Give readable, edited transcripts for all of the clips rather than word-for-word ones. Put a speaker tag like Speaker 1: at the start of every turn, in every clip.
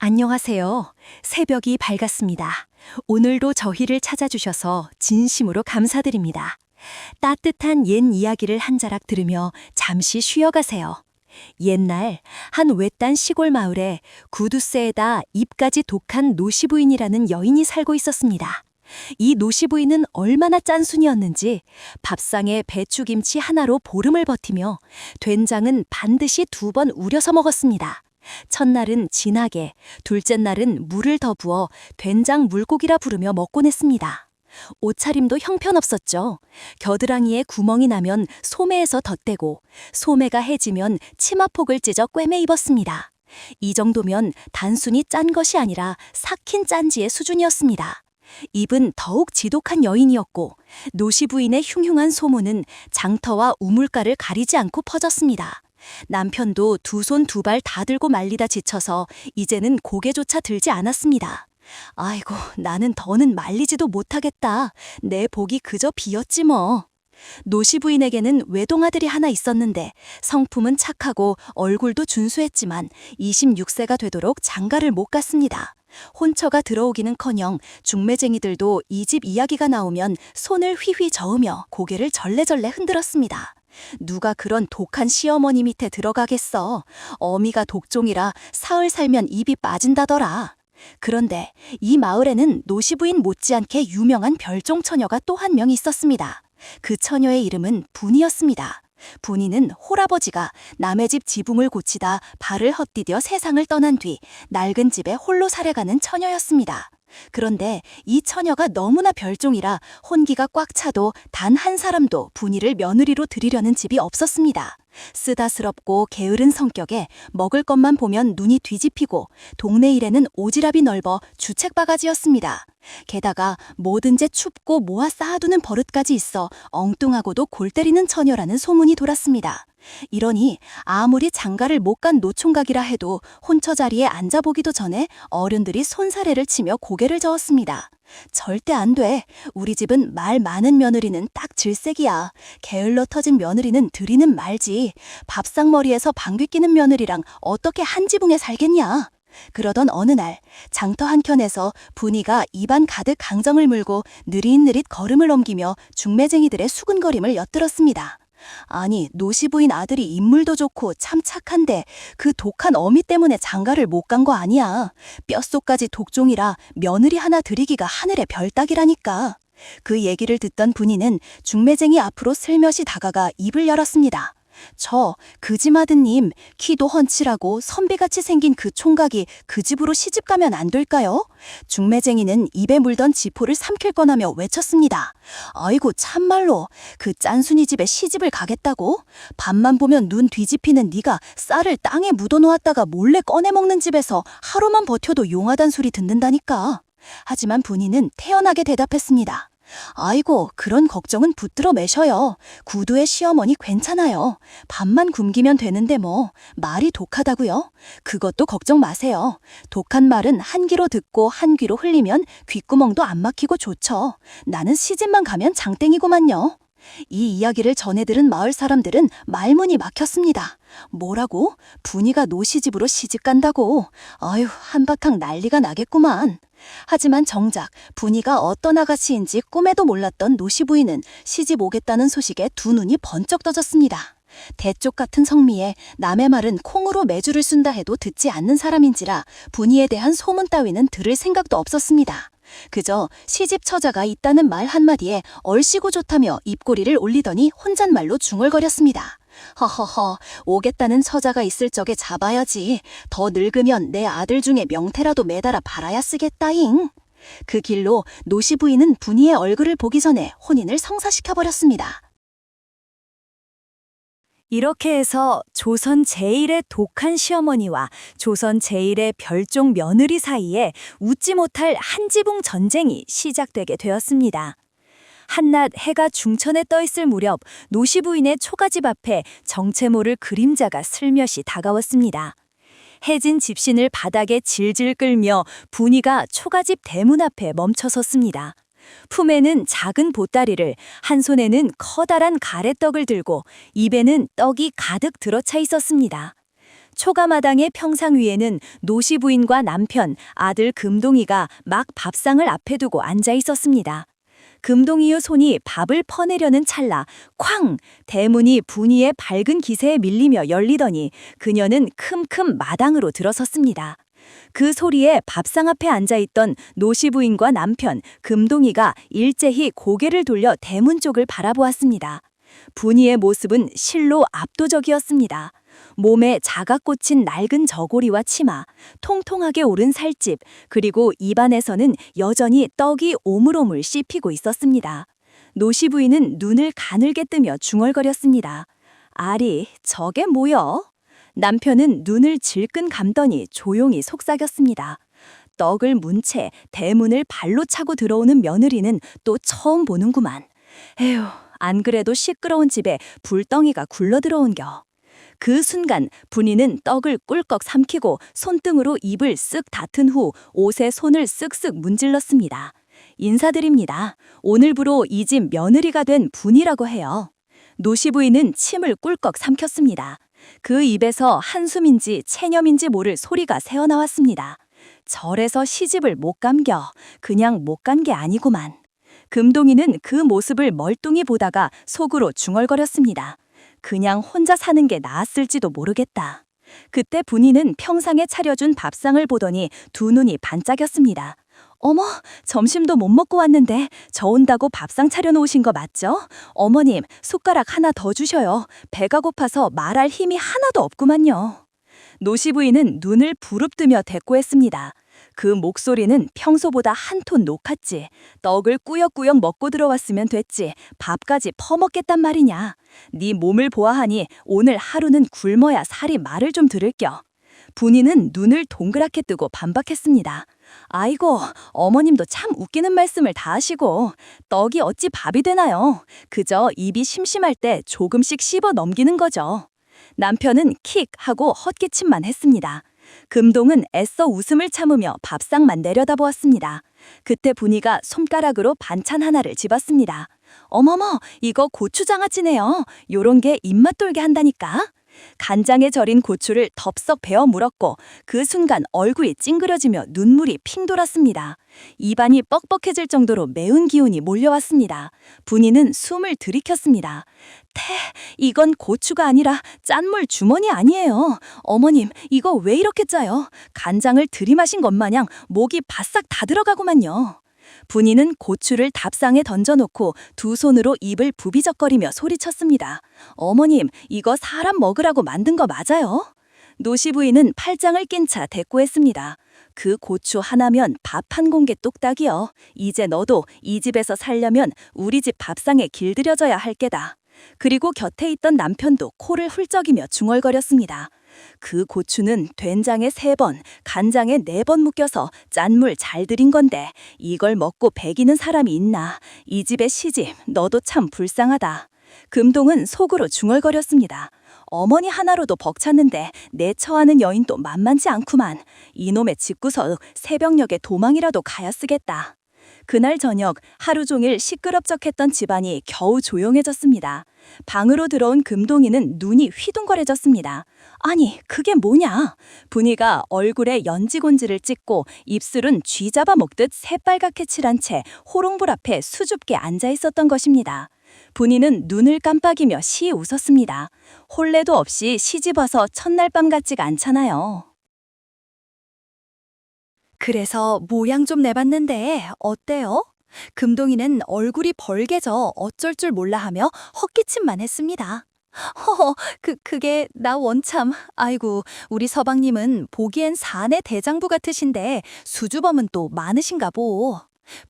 Speaker 1: 안녕하세요. 새벽이 밝았습니다. 오늘도 저희를 찾아주셔서 진심으로 감사드립니다. 따뜻한 옛 이야기를 한 자락 들으며 잠시 쉬어가세요. 옛날 한 외딴 시골 마을에 구두쇠에다 입까지 독한 노시부인이라는 여인이 살고 있었습니다. 이 노시부인은 얼마나 짠순이었는지 밥상에 배추김치 하나로 보름을 버티며 된장은 반드시 2번 우려서 먹었습니다. 첫날은 진하게, 둘째 날은 물을 더 부어 된장 물고기라 부르며 먹곤 했습니다. 옷차림도 형편없었죠. 겨드랑이에 구멍이 나면 소매에서 덧대고, 소매가 해지면 치마폭을 찢어 꿰매 입었습니다. 이 정도면 단순히 짠 것이 아니라 삭힌 짠지의 수준이었습니다. 입은 더욱 지독한 여인이었고 노시부인의 흉흉한 소문은 장터와 우물가를 가리지 않고 퍼졌습니다. 남편도 2손 2발 다 들고 말리다 지쳐서 이제는 고개조차 들지 않았습니다. 아이고, 나는 더는 말리지도 못하겠다. 내 복이 그저 비었지 뭐. 노시부인에게는 외동아들이 하나 있었는데 성품은 착하고 얼굴도 준수했지만 26세가 되도록 장가를 못 갔습니다. 혼처가 들어오기는커녕 중매쟁이들도 이 집 이야기가 나오면 손을 휘휘 저으며 고개를 절레절레 흔들었습니다. 누가 그런 독한 시어머니 밑에 들어가겠어. 어미가 독종이라 사흘 살면 입이 빠진다더라. 그런데 이 마을에는 노시부인 못지않게 유명한 별종 처녀가 또 한 명 있었습니다. 그 처녀의 이름은 분이었습니다. 분이는 홀아버지가 남의 집 지붕을 고치다 발을 헛디뎌 세상을 떠난 뒤 낡은 집에 홀로 살아가는 처녀였습니다. 그런데 이 처녀가 너무나 별종이라 혼기가 꽉 차도 단 한 사람도 분이를 며느리로 들이려는 집이 없었습니다. 쓰다스럽고 게으른 성격에 먹을 것만 보면 눈이 뒤집히고 동네 일에는 오지랖이 넓어 주책바가지였습니다. 게다가 뭐든지 춥고 모아 쌓아두는 버릇까지 있어 엉뚱하고도 골 때리는 처녀라는 소문이 돌았습니다. 이러니 아무리 장가를 못 간 노총각이라 해도 혼처 자리에 앉아보기도 전에 어른들이 손사래를 치며 고개를 저었습니다. 절대 안 돼. 우리 집은 말 많은 며느리는 딱 질색이야. 게을러 터진 며느리는 들이는 말지. 밥상머리에서 방귀 뀌는 며느리랑 어떻게 한 지붕에 살겠냐. 그러던 어느 날 장터 한켠에서 분이가 입안 가득 강정을 물고 느릿느릿 걸음을 옮기며 중매쟁이들의 수근거림을 엿들었습니다. 아니, 노시부인 아들이 인물도 좋고 참 착한데 그 독한 어미 때문에 장가를 못 간 거 아니야. 뼛속까지 독종이라 며느리 하나 들이기가 하늘의 별 따기라니까. 그 얘기를 듣던 분이는 중매쟁이 앞으로 슬며시 다가가 입을 열었습니다. 그 집 아드님, 키도 훤칠하고 선비같이 생긴 그 총각이 그 집으로 시집 가면 안 될까요? 중매쟁이는 입에 물던 지포를 삼킬 뻔하며 외쳤습니다. 아이고, 참말로 그 짠순이 집에 시집을 가겠다고? 밥만 보면 눈 뒤집히는 네가 쌀을 땅에 묻어놓았다가 몰래 꺼내먹는 집에서 하루만 버텨도 용하단 소리 듣는다니까. 하지만 분이는 태연하게 대답했습니다. 아이고, 그런 걱정은 붙들어 매셔요. 구두의 시어머니 괜찮아요. 밥만 굶기면 되는데 뭐 말이 독하다고요? 그것도 걱정 마세요. 독한 말은 한 귀로 듣고 한 귀로 흘리면 귓구멍도 안 막히고 좋죠. 나는 시집만 가면 장땡이구만요. 이 이야기를 전해 들은 마을 사람들은 말문이 막혔습니다. 뭐라고? 분이가 노시집으로 시집 간다고? 아유, 한바탕 난리가 나겠구만. 하지만 정작 분이가 어떤 아가씨인지 꿈에도 몰랐던 노시부인은 시집 오겠다는 소식에 두 눈이 번쩍 떠졌습니다. 대쪽 같은 성미에 남의 말은 콩으로 매주를 쓴다 해도 듣지 않는 사람인지라 분이에 대한 소문 따위는 들을 생각도 없었습니다. 그저 시집 처자가 있다는 말 한마디에 얼씨구 좋다며 입꼬리를 올리더니 혼잣말로 중얼거렸습니다. 허허허, 오겠다는 처자가 있을 적에 잡아야지. 더 늙으면 내 아들 중에 명태라도 매달아 팔아야 쓰겠다잉. 그 길로 노시부인은 분이의 얼굴을 보기 전에 혼인을 성사시켜버렸습니다. 이렇게 해서 조선 제1의 독한 시어머니와 조선 제1의 별종 며느리 사이에 웃지 못할 한지붕 전쟁이 시작되게 되었습니다. 한낮 해가 중천에 떠있을 무렵 노시부인의 초가집 앞에 정체 모를 그림자가 슬며시 다가왔습니다. 해진 집신을 바닥에 질질 끌며 분이가 초가집 대문 앞에 멈춰섰습니다. 품에는 작은 보따리를, 한 손에는 커다란 가래떡을 들고 입에는 떡이 가득 들어차 있었습니다. 초가마당의 평상 위에는 노시 부인과 남편, 아들 금동이가 막 밥상을 앞에 두고 앉아 있었습니다. 금동이의 손이 밥을 퍼내려는 찰나 쾅! 대문이 분이의 밝은 기세에 밀리며 열리더니 그녀는 큼큼 마당으로 들어섰습니다. 그 소리에 밥상 앞에 앉아있던 노시 부인과 남편, 금동이가 일제히 고개를 돌려 대문 쪽을 바라보았습니다. 분이의 모습은 실로 압도적이었습니다. 몸에 자가 꽂힌 낡은 저고리와 치마, 통통하게 오른 살집, 그리고 입안에서는 여전히 떡이 오물오물 씹히고 있었습니다. 노시 부인은 눈을 가늘게 뜨며 중얼거렸습니다. 아리, 저게 뭐여? 남편은 눈을 질끈 감더니 조용히 속삭였습니다. 떡을 문 채 대문을 발로 차고 들어오는 며느리는 또 처음 보는구만. 에휴, 안 그래도 시끄러운 집에 불덩이가 굴러 들어온겨. 그 순간 분이는 떡을 꿀꺽 삼키고 손등으로 입을 쓱 닫은 후 옷에 손을 쓱쓱 문질렀습니다. 인사드립니다. 오늘부로 이 집 며느리가 된 분이라고 해요. 노시 부인은 침을 꿀꺽 삼켰습니다. 그 입에서 한숨인지 체념인지 모를 소리가 새어나왔습니다. 절에서 시집을 못 감겨. 그냥 못 간 게 아니구만. 금동이는 그 모습을 멀뚱히 보다가 속으로 중얼거렸습니다. 그냥 혼자 사는 게 나았을지도 모르겠다. 그때 분이는 평상에 차려준 밥상을 보더니 두 눈이 반짝였습니다. 어머, 점심도 못 먹고 왔는데 저 온다고 밥상 차려놓으신 거 맞죠? 어머님, 숟가락 하나 더 주셔요. 배가 고파서 말할 힘이 하나도 없구만요. 노시 부인은 눈을 부릅뜨며 대꾸했습니다. 그 목소리는 평소보다 한 톤 녹았지. 떡을 꾸역꾸역 먹고 들어왔으면 됐지. 밥까지 퍼먹겠단 말이냐. 네 몸을 보아하니 오늘 하루는 굶어야 살이 말을 좀 들을겨. 분이는 눈을 동그랗게 뜨고 반박했습니다. 아이고, 어머님도 참 웃기는 말씀을 다 하시고 떡이 어찌 밥이 되나요? 그저 입이 심심할 때 조금씩 씹어 넘기는 거죠. 남편은 킥 하고 헛기침만 했습니다. 금동은 애써 웃음을 참으며 밥상만 내려다보았습니다. 그때 분이가 손가락으로 반찬 하나를 집었습니다. 어머머, 이거 고추장아찌네요. 요런 게 입맛 돌게 한다니까. 간장에 절인 고추를 덥석 베어 물었고 그 순간 얼굴이 찡그려지며 눈물이 핑 돌았습니다. 입안이 뻑뻑해질 정도로 매운 기운이 몰려왔습니다. 분이는 숨을 들이켰습니다. 이건 고추가 아니라 짠물 주머니 아니에요. 어머님, 이거 왜 이렇게 짜요? 간장을 들이마신 것 마냥 목이 바싹 다 들어가구만요. 분이는 고추를 답상에 던져놓고 두 손으로 입을 부비적거리며 소리쳤습니다. 어머님, 이거 사람 먹으라고 만든 거 맞아요? 노시 부인은 팔짱을 낀 채 대꾸했습니다. 그 고추 하나면 밥 한 공기 뚝딱이요. 이제 너도 이 집에서 살려면 우리 집 밥상에 길들여져야 할 게다. 그리고 곁에 있던 남편도 코를 훌쩍이며 중얼거렸습니다. 그 고추는 된장에 3번, 간장에 4번 묶여서 짠물 잘 들인 건데 이걸 먹고 배기는 사람이 있나. 이 집의 시집, 너도 참 불쌍하다. 금동은 속으로 중얼거렸습니다. 어머니 하나로도 벅찼는데 내 처하는 여인도 만만치 않구만. 이놈의 집구석 새벽녘에 도망이라도 가야 쓰겠다. 그날 저녁 하루 종일 시끄럽적했던 집안이 겨우 조용해졌습니다. 방으로 들어온 금동이는 눈이 휘둥거려졌습니다. 아니, 그게 뭐냐? 분이가 얼굴에 연지곤지를 찍고 입술은 쥐 잡아 먹듯 새빨갛게 칠한 채 호롱불 앞에 수줍게 앉아 있었던 것입니다. 분이는 눈을 깜빡이며 시 웃었습니다. 혼례도 없이 시집와서 첫날 밤 같지가 않잖아요. 그래서 모양 좀 내봤는데 어때요? 금동이는 얼굴이 벌개져 어쩔 줄 몰라 하며 헛기침만 했습니다. 허허, 그게 나 원참. 아이고, 우리 서방님은 보기엔 사내 대장부 같으신데 수주범은 또 많으신가 보.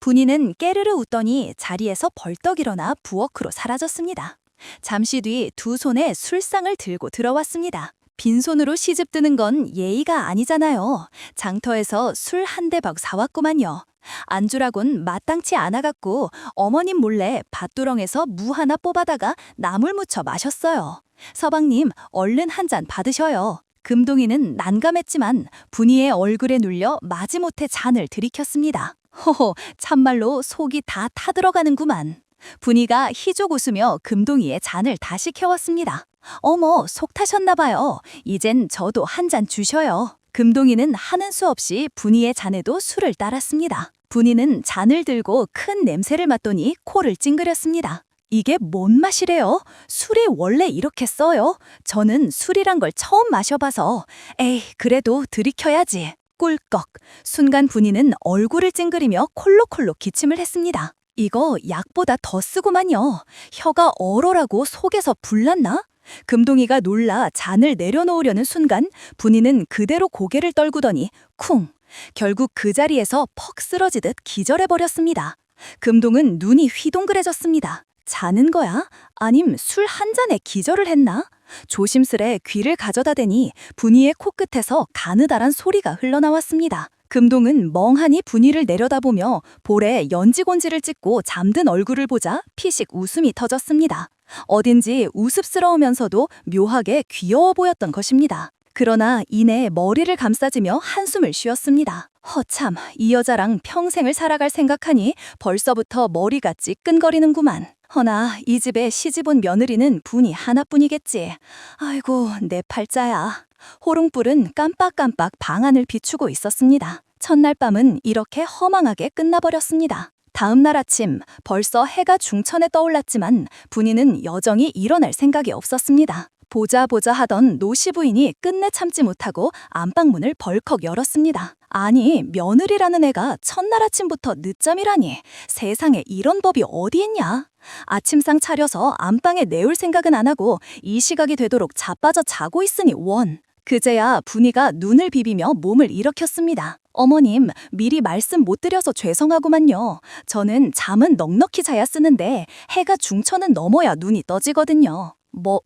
Speaker 1: 분이는 깨르르 웃더니 자리에서 벌떡 일어나 부엌으로 사라졌습니다. 잠시 뒤 두 손에 술상을 들고 들어왔습니다. 빈손으로 시집 드는 건 예의가 아니잖아요. 장터에서 술 한 대박 사왔구만요. 안주라곤 마땅치 않아갖고 어머님 몰래 밭두렁에서 무 하나 뽑아다가 나물 무쳐 마셨어요. 서방님, 얼른 한 잔 받으셔요. 금동이는 난감했지만 분이의 얼굴에 눌려 마지못해 잔을 들이켰습니다. 호호, 참말로 속이 다 타들어가는구만.
Speaker 2: 분이가 희죽 웃으며 금동이의 잔을 다시 캐왔습니다. 어머, 속 타셨나봐요. 이젠 저도 한 잔 주셔요. 금동이는 하는 수 없이 분이의 잔에도 술을 따랐습니다. 분이는 잔을 들고 큰 냄새를 맡더니 코를 찡그렸습니다. 이게 뭔 맛이래요? 술이 원래 이렇게 써요? 저는 술이란 걸 처음 마셔봐서. 에이, 그래도 들이켜야지. 꿀꺽. 순간 분이는 얼굴을 찡그리며 콜록콜록 기침을 했습니다. 이거 약보다 더 쓰구만요. 혀가 얼얼하고 속에서 불났나? 금동이가 놀라 잔을 내려놓으려는 순간 분이는 그대로 고개를 떨구더니 쿵! 결국 그 자리에서 퍽 쓰러지듯 기절해버렸습니다. 금동은 눈이 휘둥그레졌습니다. 자는 거야? 아님 술 한 잔에 기절을 했나? 조심스레 귀를 가져다 대니 분이의 코끝에서 가느다란 소리가 흘러나왔습니다. 금동은 멍하니 분이를 내려다보며 볼에 연지곤지를 찍고 잠든 얼굴을 보자 피식 웃음이 터졌습니다. 어딘지 우습스러우면서도 묘하게 귀여워 보였던 것입니다. 그러나 이내 머리를 감싸지며 한숨을 쉬었습니다. 허참, 이 여자랑 평생을 살아갈 생각하니 벌써부터 머리가 찌끈거리는구만. 허나 이 집에 시집온 며느리는 분이 하나뿐이겠지. 아이고, 내 팔자야. 호롱불은 깜빡깜빡 방안을 비추고 있었습니다. 첫날 밤은 이렇게 허망하게 끝나버렸습니다. 다음 날 아침 벌써 해가 중천에 떠올랐지만 분이는 여정이 일어날 생각이 없었습니다. 보자 하던 노시 부인이 끝내 참지 못하고 안방문을 벌컥 열었습니다. 아니, 며느리라는 애가 첫날 아침부터 늦잠이라니. 세상에 이런 법이 어디 있냐? 아침상 차려서 안방에 내올 생각은 안 하고 이 시각이 되도록 자빠져 자고 있으니 원. 그제야 분이가 눈을 비비며 몸을 일으켰습니다. 어머님, 미리 말씀 못 드려서 죄송하구만요. 저는 잠은 넉넉히 자야 쓰는데 해가 중천은 넘어야 눈이 떠지거든요.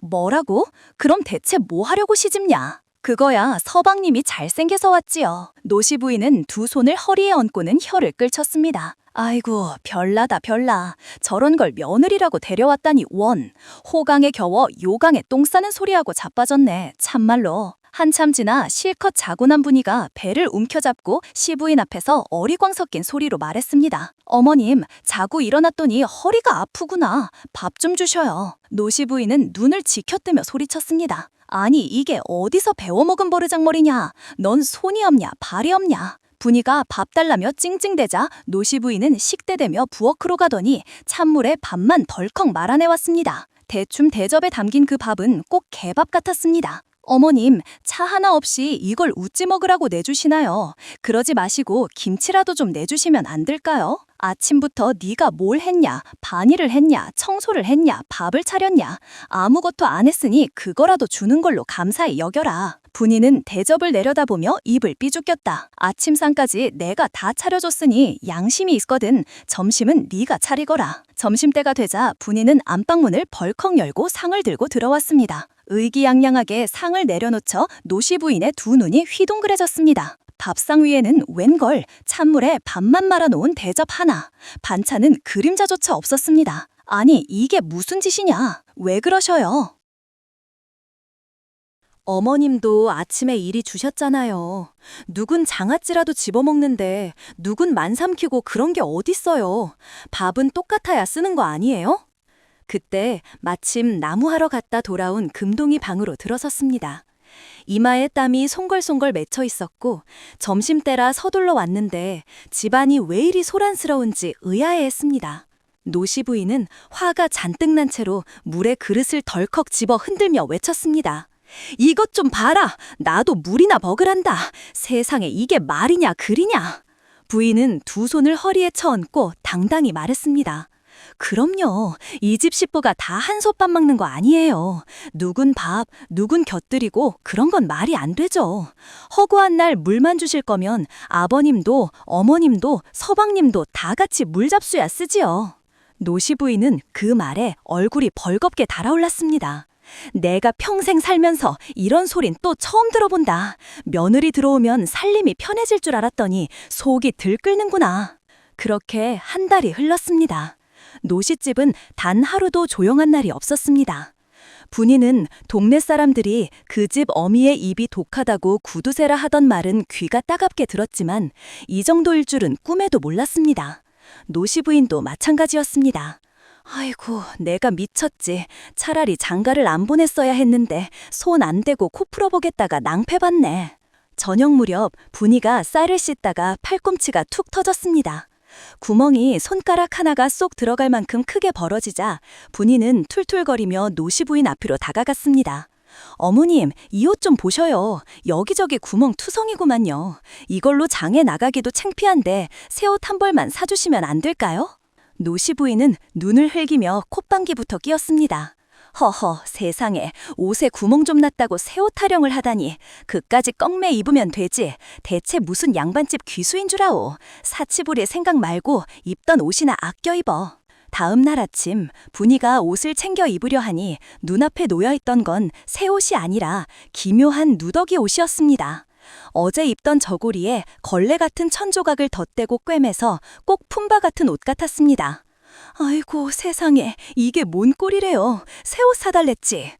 Speaker 2: 뭐라고? 그럼 대체 뭐 하려고 시집냐? 그거야 서방님이 잘생겨서 왔지요. 노시 부인은 두 손을 허리에 얹고는 혀를 끌쳤습니다. 아이고, 별나다 별나. 저런 걸 며느리라고 데려왔다니 원. 호강에 겨워 요강에 똥 싸는 소리하고 자빠졌네. 참말로. 한참 지나 실컷 자고 난 분이가 배를 움켜잡고 시부인 앞에서 어리광 섞인 소리로 말했습니다. 어머님, 자고 일어났더니 허리가 아프구나. 밥 좀 주셔요. 노시 부인은 눈을 지켜뜨며 소리쳤습니다. 아니, 이게 어디서 배워먹은 버르장머리냐? 넌 손이 없냐, 발이 없냐? 분이가 밥 달라며 찡찡대자 노시 부인은 식대대며 부엌으로 가더니 찬물에 밥만 덜컥 말아내왔습니다. 대충 대접에 담긴 그 밥은 꼭 개밥 같았습니다. 어머님, 차 하나 없이 이걸 우찌 먹으라고 내주시나요? 그러지 마시고 김치라도 좀 내주시면 안 될까요? 아침부터 네가 뭘 했냐, 반일을 했냐, 청소를 했냐, 밥을 차렸냐, 아무것도 안 했으니 그거라도 주는 걸로 감사히 여겨라. 분이는 대접을 내려다보며 입을 삐죽였다. 아침상까지 내가 다 차려줬으니 양심이 있거든. 점심은 네가 차리거라. 점심때가 되자 분이는 안방문을 벌컥 열고 상을 들고 들어왔습니다. 의기양양하게 상을 내려놓쳐 노시 부인의 두 눈이 휘둥그레졌습니다. 밥상 위에는 웬걸 찬물에 밥만 말아놓은 대접 하나, 반찬은 그림자조차 없었습니다. 아니, 이게 무슨 짓이냐? 왜 그러셔요? 어머님도 아침에 이리 주셨잖아요. 누군 장아찌라도 집어먹는데 누군 만 삼키고 그런 게 어딨어요. 밥은 똑같아야 쓰는 거 아니에요? 그때 마침 나무하러 갔다 돌아온 금동이 방으로 들어섰습니다. 이마에 땀이 송걸송걸 맺혀 있었고 점심때라 서둘러 왔는데 집안이 왜 이리 소란스러운지 의아해했습니다. 노시 부인은 화가 잔뜩 난 채로 물에 그릇을 덜컥 집어 흔들며 외쳤습니다. 이것 좀 봐라. 나도 물이나 먹으란다. 세상에 이게 말이냐 글이냐. 부인은 두 손을 허리에 쳐얹고 당당히 말했습니다. 그럼요. 이 집 식구가 다 한솥밥 먹는 거 아니에요. 누군 밥, 누군 곁들이고 그런 건 말이 안 되죠. 허구한 날 물만 주실 거면 아버님도 어머님도 서방님도 다 같이 물잡수야 쓰지요. 노시 부인은 그 말에 얼굴이 벌겋게 달아올랐습니다. 내가 평생 살면서 이런 소린 또 처음 들어본다. 며느리 들어오면 살림이 편해질 줄 알았더니 속이 들끓는구나. 그렇게 한 달이 흘렀습니다. 노시집은 단 하루도 조용한 날이 없었습니다. 분이는 동네 사람들이 그 집 어미의 입이 독하다고 구두쇠라 하던 말은 귀가 따갑게 들었지만 이 정도일 줄은 꿈에도 몰랐습니다. 노시 부인도 마찬가지였습니다. 아이고, 내가 미쳤지. 차라리 장가를 안 보냈어야 했는데 손 안 대고 코 풀어보겠다가 낭패봤네. 저녁 무렵 분이가 쌀을 씻다가 팔꿈치가 툭 터졌습니다. 구멍이 손가락 하나가 쏙 들어갈 만큼 크게 벌어지자 분이는 툴툴거리며 노시부인 앞으로 다가갔습니다. 어머님, 이 옷 좀 보셔요. 여기저기 구멍 투성이구만요. 이걸로 장에 나가기도 창피한데 새 옷 한 벌만 사주시면 안 될까요? 노시부인은 눈을 흘기며 콧방귀부터 뀌었습니다. 허허, 세상에, 옷에 구멍 좀 났다고 새 옷 타령을 하다니. 그까지 꺽매 입으면 되지. 대체 무슨 양반집 귀수인 줄 아오. 사치부릴 생각 말고 입던 옷이나 아껴 입어. 다음 날 아침 분이가 옷을 챙겨 입으려 하니 눈앞에 놓여있던 건 새 옷이 아니라 기묘한 누더기 옷이었습니다. 어제 입던 저고리에 걸레 같은 천조각을 덧대고 꿰매서 꼭 품바 같은 옷 같았습니다. 아이고 세상에, 이게 뭔 꼴이래요. 새 옷 사달랬지.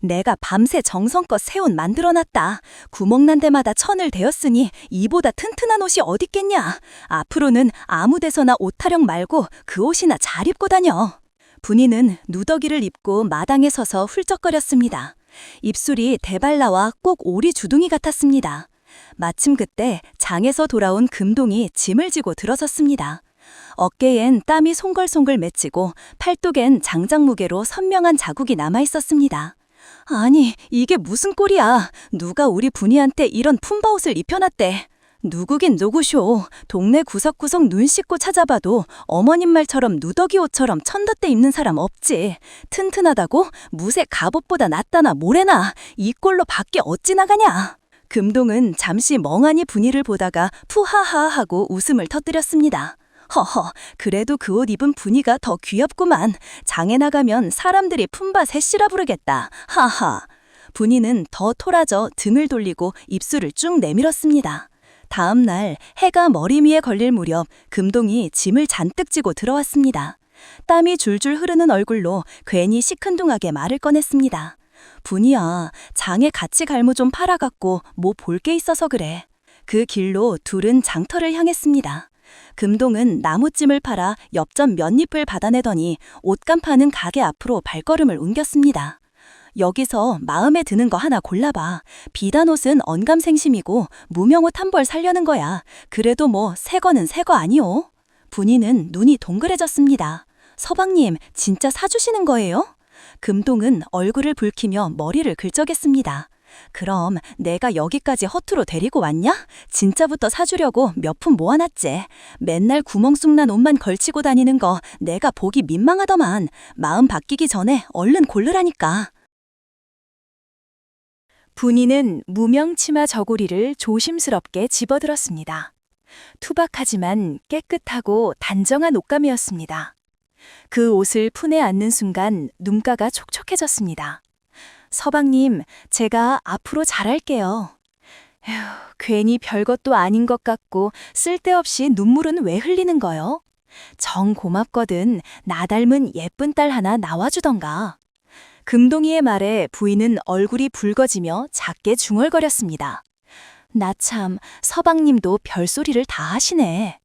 Speaker 2: 내가 밤새 정성껏 새 옷 만들어놨다. 구멍난 데마다 천을 대었으니 이보다 튼튼한 옷이 어딨겠냐. 앞으로는 아무 데서나 옷 타령 말고 그 옷이나 잘 입고 다녀. 분이는 누더기를 입고 마당에 서서 훌쩍거렸습니다. 입술이 대발라와 꼭 오리 주둥이 같았습니다. 마침 그때 장에서 돌아온 금동이 짐을 지고 들어섰습니다. 어깨엔 땀이 송글송글 맺히고 팔뚝엔 장작 무게로 선명한 자국이 남아 있었습니다. 아니, 이게 무슨 꼴이야. 누가 우리 분이한테 이런 품바옷을 입혀놨대. 누구긴 누구쇼. 동네 구석구석 눈 씻고 찾아봐도 어머님 말처럼 누더기 옷처럼 천덧대 입는 사람 없지. 튼튼하다고? 무쇠 갑옷보다 낫다나 뭐래나. 이 꼴로 밖에 어찌 나가냐. 금동은 잠시 멍하니 분이를 보다가 푸하하 하고 웃음을 터뜨렸습니다. 허허, 그래도 그 옷 입은 분이가 더 귀엽구만. 장에 나가면 사람들이 품바 새씨라 부르겠다. 하하. 분이는 더 토라져 등을 돌리고 입술을 쭉 내밀었습니다. 다음 날 해가 머리 위에 걸릴 무렵 금동이 짐을 잔뜩 지고 들어왔습니다. 땀이 줄줄 흐르는 얼굴로 괜히 시큰둥하게 말을 꺼냈습니다. 분이야, 장에 같이 갈무 좀 팔아갖고 뭐 볼 게 있어서 그래. 그 길로 둘은 장터를 향했습니다. 금동은 나무찜을 팔아 엽전 몇 잎을 받아내더니 옷감 파는 가게 앞으로 발걸음을 옮겼습니다. 여기서 마음에 드는 거 하나 골라봐. 비단 옷은 언감생심이고 무명옷 한 벌 살려는 거야. 그래도 뭐 새 거는 새 거 아니오? 분이는 눈이 동그래졌습니다. 서방님, 진짜 사주시는 거예요? 금동은 얼굴을 붉히며 머리를 긁적였습니다. 그럼 내가 여기까지 허투루 데리고 왔냐? 진짜부터 사주려고 몇 푼 모아놨지. 맨날 구멍 쑥난 옷만 걸치고 다니는 거 내가 보기 민망하더만. 마음 바뀌기 전에 얼른 고르라니까. 분이는 무명 치마 저고리를 조심스럽게 집어들었습니다. 투박하지만 깨끗하고 단정한 옷감이었습니다. 그 옷을 푼에 안는 순간 눈가가 촉촉해졌습니다. 서방님, 제가 앞으로 잘할게요. 에휴, 괜히 별것도 아닌 것 같고 쓸데없이 눈물은 왜 흘리는 거요? 정 고맙거든. 나 닮은 예쁜 딸 하나 나와주던가. 금동이의 말에 부인은 얼굴이 붉어지며 작게 중얼거렸습니다. 나 참, 서방님도 별소리를 다 하시네.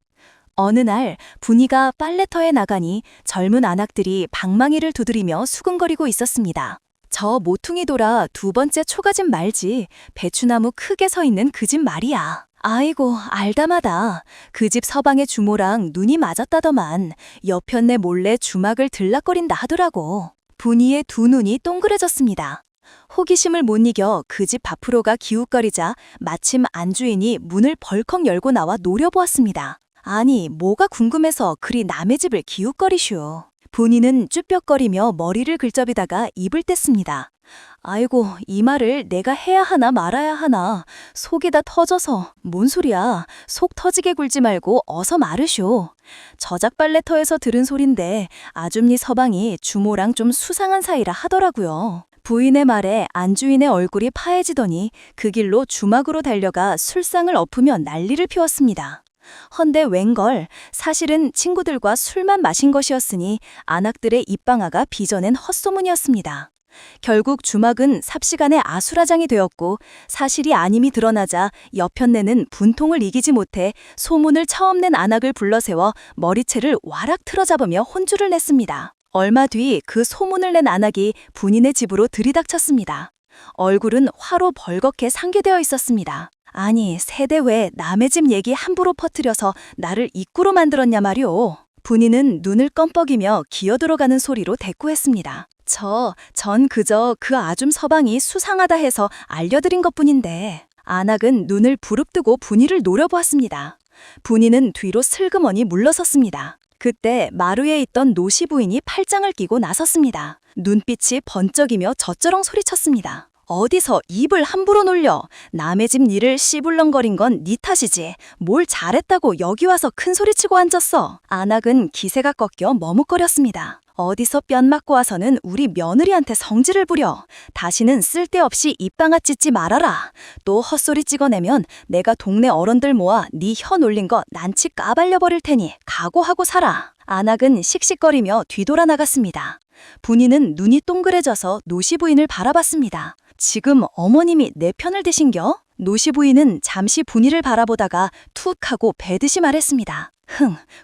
Speaker 2: 어느 날 분이가 빨래터에 나가니 젊은 아낙들이 방망이를 두드리며 수근거리고 있었습니다. 저 모퉁이 돌아 두 번째 초가집 말지. 배추나무 크게 서 있는 그 집 말이야. 아이고, 알다마다. 그 집 서방의 주모랑 눈이 맞았다더만. 여편네 몰래 주막을 들락거린다 하더라고. 분이의 두 눈이 동그래졌습니다. 호기심을 못 이겨 그 집 밖으로가 기웃거리자 마침 안주인이 문을 벌컥 열고 나와 노려보았습니다. 아니, 뭐가 궁금해서 그리 남의 집을 기웃거리슈. 분이는 쭈뼛거리며 머리를 긁적이다가 입을 뗐습니다. 아이고, 이 말을 내가 해야 하나 말아야 하나. 속이 다 터져서. 뭔 소리야. 속 터지게 굴지 말고 어서 말으쇼. 저작 빨래터에서 들은 소린데 아줌니 서방이 주모랑 좀 수상한 사이라 하더라고요. 부인의 말에 안주인의 얼굴이 파해지더니 그 길로 주막으로 달려가 술상을 엎으며 난리를 피웠습니다. 헌데 웬걸, 사실은 친구들과 술만 마신 것이었으니 안악들의 입방아가 빚어낸 헛소문이었습니다. 결국 주막은 삽시간에 아수라장이 되었고 사실이 아님이 드러나자 여편네는 분통을 이기지 못해 소문을 처음 낸 안악을 불러세워 머리채를 와락 틀어잡으며 혼주를 냈습니다. 얼마 뒤 그 소문을 낸 안악이 분인의 집으로 들이닥쳤습니다. 얼굴은 화로 벌겋게 상기되어 있었습니다. 아니, 세대 왜 남의 집 얘기 함부로 퍼뜨려서 나를 입구로 만들었냐 말이오. 분인은 눈을 껌뻑이며 기어들어가는 소리로 대꾸했습니다. 전 그저 그 아줌 서방이 수상하다 해서 알려드린 것뿐인데. 안악은 눈을 부릅뜨고 분이를 노려보았습니다. 분이는 뒤로 슬그머니 물러섰습니다. 그때 마루에 있던 노시 부인이 팔짱을 끼고 나섰습니다. 눈빛이 번쩍이며 젖저렁 소리쳤습니다. 어디서 입을 함부로 놀려. 남의 집 일을 씨불렁거린 건 네 탓이지. 뭘 잘했다고 여기 와서 큰 소리치고 앉았어. 안악은 기세가 꺾여 머뭇거렸습니다. 어디서 뺨 맞고 와서는 우리 며느리한테 성질을 부려. 다시는 쓸데없이 입방아 찢지 말아라. 또 헛소리 찍어내면 내가 동네 어른들 모아 네 혀 놀린 거 난치 까발려 버릴 테니 각오하고 살아. 안악은 씩씩거리며 뒤돌아 나갔습니다. 분이는 눈이 동그래져서 노시 부인을 바라봤습니다. 지금 어머님이 내 편을 드신겨? 노시 부인은 잠시 분이를 바라보다가 툭 하고 배듯이 말했습니다.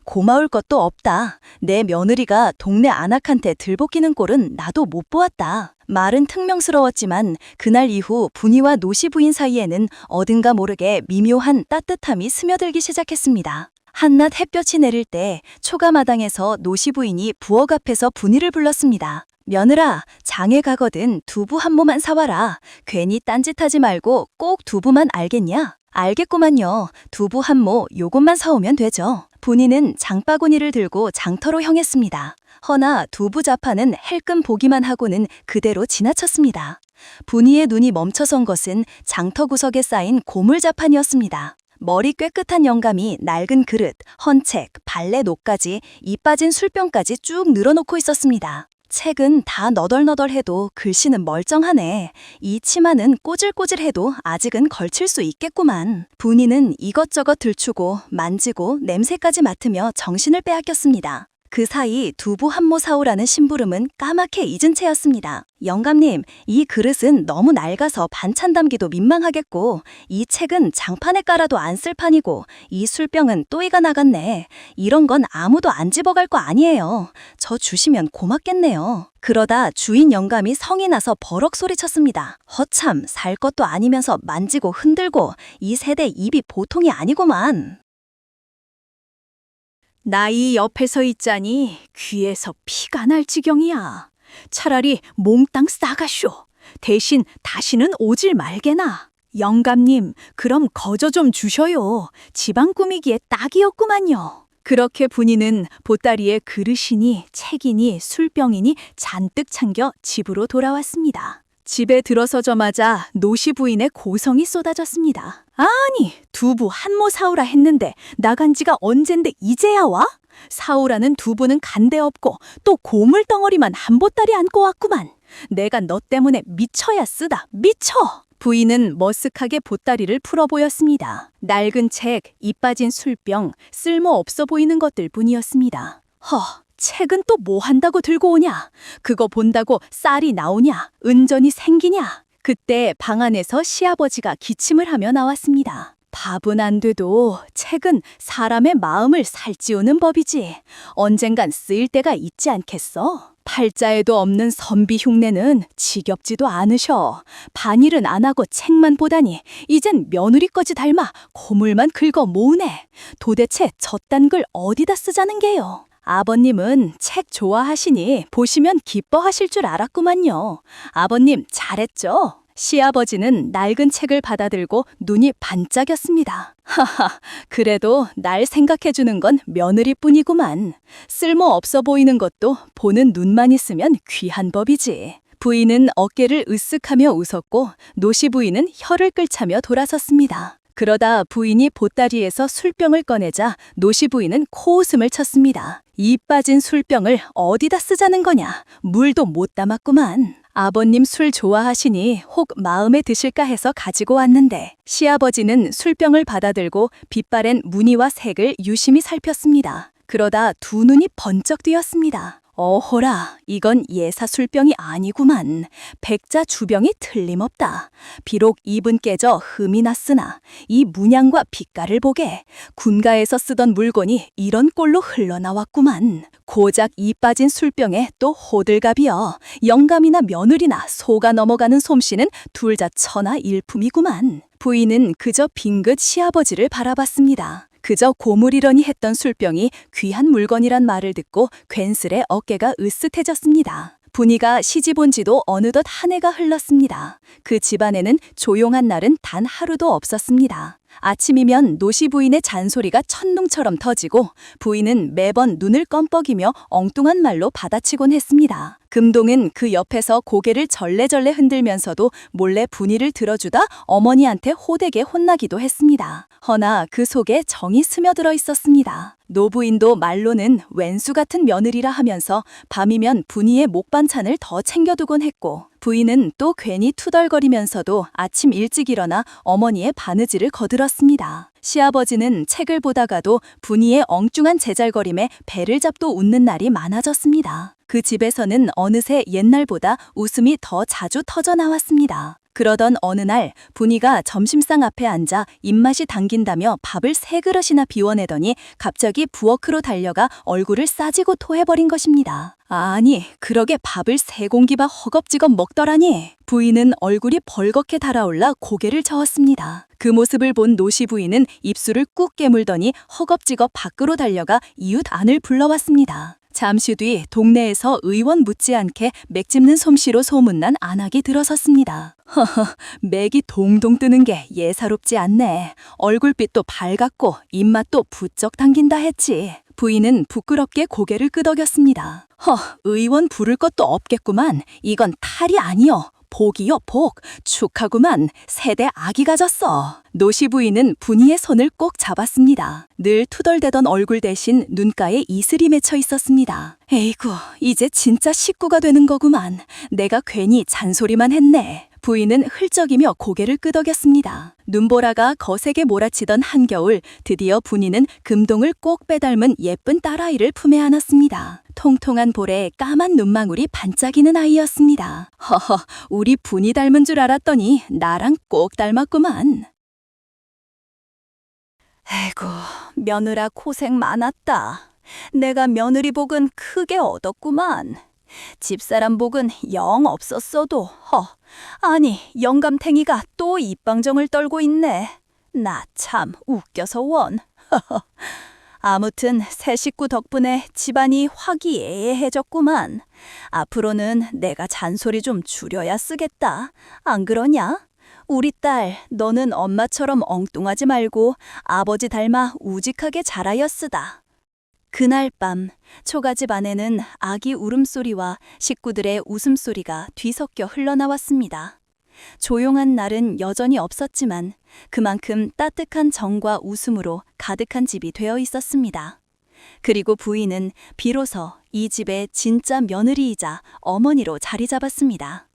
Speaker 2: 고마울 것도 없다. 내 며느리가 동네 안악한테 들볶이는 꼴은 나도 못 보았다. 말은 퉁명스러웠지만 그날 이후 분이와 노시 부인 사이에는 어딘가 모르게 미묘한 따뜻함이 스며들기 시작했습니다. 한낮 햇볕이 내릴 때 초가마당에서 노시 부인이 부엌 앞에서 분이를 불렀습니다. 며느라, 장에 가거든 두부 한 모만 사와라. 괜히 딴짓하지 말고 꼭 두부만 알겠냐? 알겠구만요. 두부 한 모 요것만 사오면 되죠. 분이는 장바구니를 들고 장터로 향했습니다. 허나 두부 자파는 헬끔 보기만 하고는 그대로 지나쳤습니다. 분이의 눈이 멈춰선 것은 장터 구석에 쌓인 고물 자판이었습니다. 머리 꿰끗한 영감이 낡은 그릇, 헌책, 발레 노까지 이 빠진 술병까지 쭉 늘어놓고 있었습니다. 책은 다 너덜너덜해도 글씨는 멀쩡하네. 이 치마는 꼬질꼬질해도 아직은 걸칠 수 있겠구만. 분이는 이것저것 들추고 만지고 냄새까지 맡으며 정신을 빼앗겼습니다. 그 사이 두부 한 모 사오라는 심부름은 까맣게 잊은 채였습니다. 영감님, 이 그릇은 너무 낡아서 반찬 담기도 민망하겠고, 이 책은 장판에 깔아도 안 쓸 판이고, 이 술병은 또이가 나갔네. 이런 건 아무도 안 집어갈 거 아니에요. 저 주시면 고맙겠네요. 그러다 주인 영감이 성이 나서 버럭 소리쳤습니다. 허참, 살 것도 아니면서 만지고 흔들고, 이 세대 입이 보통이 아니구만.
Speaker 3: 나이 옆에서 있자니 귀에서 피가 날 지경이야. 차라리 몽땅 싸가쇼. 대신 다시는 오질 말게나. 영감님, 그럼 거저 좀 주셔요. 집안 꾸미기에 딱이었구만요. 그렇게 분이는 보따리에 그릇이니 책이니 술병이니 잔뜩 챙겨 집으로 돌아왔습니다. 집에 들어서자마자 노시 부인의 고성이 쏟아졌습니다. 아니, 두부 한 모 사오라 했는데 나간 지가 언젠데 이제야 와? 사오라는 두부는 간데 없고 또 고물 덩어리만 한 보따리 안고 왔구만. 내가 너 때문에 미쳐야 쓰다, 미쳐! 부인은 머쓱하게 보따리를 풀어 보였습니다. 낡은 책, 이 빠진 술병, 쓸모없어 보이는 것들 뿐이었습니다. 책은 또 뭐 한다고 들고 오냐? 그거 본다고 쌀이 나오냐? 은전이 생기냐? 그때 방 안에서 시아버지가 기침을 하며 나왔습니다. 밥은 안 돼도 책은 사람의 마음을 살찌우는 법이지. 언젠간 쓰일 때가 있지 않겠어? 팔자에도 없는 선비 흉내는 지겹지도 않으셔. 반일은 안 하고 책만 보다니 이젠 며느리까지 닮아 고물만 긁어 모으네. 도대체 저딴 글 어디다 쓰자는 게요? 아버님은 책 좋아하시니 보시면 기뻐하실 줄 알았구만요. 아버님 잘했죠? 시아버지는 낡은 책을 받아들고 눈이 반짝였습니다. 하하, 그래도 날 생각해주는 건 며느리뿐이구만. 쓸모없어 보이는 것도 보는 눈만 있으면 귀한 법이지. 부인은 어깨를 으쓱하며 웃었고 노시 부인은 혀를 끌차며 돌아섰습니다. 그러다 부인이 보따리에서 술병을 꺼내자 노시 부인은 코웃음을 쳤습니다. 이 빠진 술병을 어디다 쓰자는 거냐? 물도 못 담았구만. 아버님 술 좋아하시니 혹 마음에 드실까 해서 가지고 왔는데 시아버지는 술병을 받아들고 빛바랜 무늬와 색을 유심히 살폈습니다. 그러다 두 눈이 번쩍 뜨였습니다.
Speaker 2: 어허라, 이건 예사 술병이 아니구만. 백자 주병이 틀림없다. 비록 입은 깨져 흠이 났으나 이 문양과 빛깔을 보게 군가에서 쓰던 물건이 이런 꼴로 흘러나왔구만. 고작 이 빠진 술병에 또 호들갑이여. 영감이나 며느리나 속아 넘어가는 솜씨는 둘 다 천하일품이구만. 부인은 그저 빙긋 시아버지를 바라봤습니다. 그저 고물이러니 했던 술병이 귀한 물건이란 말을 듣고 괜스레 어깨가 으쓱해졌습니다. 분이가 시집 온 지도 어느덧 한 해가 흘렀습니다. 그 집안에는 조용한 날은 단 하루도 없었습니다. 아침이면 노시 부인의 잔소리가 천둥처럼 터지고 부인은 매번 눈을 껌뻑이며 엉뚱한 말로 받아치곤 했습니다. 금동은 그 옆에서 고개를 절레절레 흔들면서도 몰래 분이를 들어주다 어머니한테 호되게 혼나기도 했습니다. 허나 그 속에 정이 스며들어 있었습니다. 노부인도 말로는 왼수 같은 며느리라 하면서 밤이면 분이의 목반찬을 더 챙겨두곤 했고 부인은 또 괜히 투덜거리면서도 아침 일찍 일어나 어머니의 바느질을 거들었습니다. 시아버지는 책을 보다가도 분이의 엉뚱한 제잘거림에 배를 잡도 웃는 날이 많아졌습니다. 그 집에서는 어느새 옛날보다 웃음이 더 자주 터져 나왔습니다. 그러던 어느 날 분이가 점심상 앞에 앉아 입맛이 당긴다며 밥을 3그릇이나 비워내더니 갑자기 부엌으로 달려가 얼굴을 싸지고 토해버린 것입니다. 아니, 그러게 밥을 3공기밥 허겁지겁 먹더라니. 부인은 얼굴이 벌겋게 달아올라 고개를 저었습니다. 그 모습을 본 노시 부인은 입술을 꾹 깨물더니 허겁지겁 밖으로 달려가 이웃 안을 불러왔습니다. 잠시 뒤 동네에서 의원 묻지않게 맥짚는 솜씨로 소문난 안악이 들어섰습니다. 허허, 맥이 동동 뜨는 게 예사롭지 않네. 얼굴빛도 밝았고 입맛도 부쩍 당긴다 했지. 부인은 부끄럽게 고개를 끄덕였습니다. 의원 부를 것도 없겠구만. 이건 탈이 아니여. 복이요, 복. 축하구만. 세대 아기 가졌어. 노시 부인은 분이의 손을 꼭 잡았습니다. 늘 투덜대던 얼굴 대신 눈가에 이슬이 맺혀 있었습니다. 에이구, 이제 진짜 식구가 되는 거구만. 내가 괜히 잔소리만 했네. 부인은 흘쩍이며 고개를 끄덕였습니다. 눈보라가 거세게 몰아치던 한겨울, 드디어 분이는 금동을 꼭 빼닮은 예쁜 딸아이를 품에 안았습니다. 통통한 볼에 까만 눈망울이 반짝이는 아이였습니다. 허허, 우리 분이 닮은 줄 알았더니 나랑 꼭 닮았구만.
Speaker 3: 에이구, 며느라 고생 많았다. 내가 며느리 복은 크게 얻었구만. 집사람 복은 영 없었어도 아니, 영감탱이가 또 입방정을 떨고 있네. 나 참 웃겨서 원. 아무튼 새 식구 덕분에 집안이 화기애애해졌구만. 앞으로는 내가 잔소리 좀 줄여야 쓰겠다. 안 그러냐? 우리 딸, 너는 엄마처럼 엉뚱하지 말고 아버지 닮아 우직하게 자라여 쓰다. 그날 밤 초가집 안에는 아기 울음소리와 식구들의 웃음소리가 뒤섞여 흘러나왔습니다. 조용한 날은 여전히 없었지만 그만큼 따뜻한 정과 웃음으로 가득한 집이 되어 있었습니다. 그리고 부인은 비로소 이 집의 진짜 며느리이자 어머니로 자리 잡았습니다.